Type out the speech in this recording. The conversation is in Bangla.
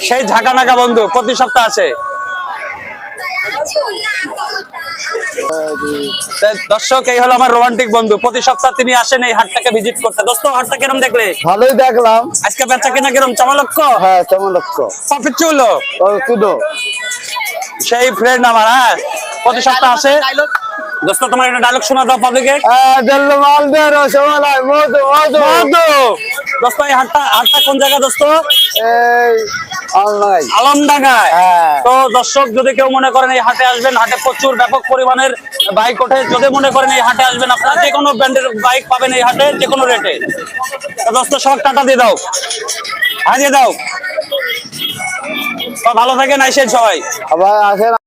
সেই ঝাঁকানাকা বন্ধু প্রতি সপ্তাহ আছে। দর্শক, এই হলো আমার রোমান্টিক বন্ধু, প্রতি সপ্তাহ তিনি আসেন এই হাটটাকে ভিজিট করতে। দোস্ত, হাটটা কিরম দেখলে? ভালোই দেখলাম। আজকে বেচা কিনা কিরম? চমলক্ষ? হ্যাঁ, চমলক্ষ। প্রফিট চলো? তুলো সেই ফ্রেন্ড আমার, হ্যাঁ, প্রতি সপ্তাহ আসে। দোস্ত, তোমার একটা ডায়লগ শোনা দাও পাবলিকে। মাল দে রসমালাই মধু মধু মধু। দোস্ত, এই হাটটা কোন জায়গা দোস্ত? এই আলমডাঙ্গায়। তো দর্শক, যদি কেউ মনে করেন এই হাটে আসবেন, হাটে প্রচুর ব্যাপক পরিমাণের বাইক ওঠে, যদি মনে করেন এই হাটে আসবেন, আপনারা যে কোনো ব্র্যান্ডের বাইক পাবেন এই হাটে, যে কোনো রেটে। তো দোস্ত, সব টাটা দিয়ে দাও, হাজিয়ে দাও। তো ভালো থাকেন, আইসেন সবাই। আবার আসেন।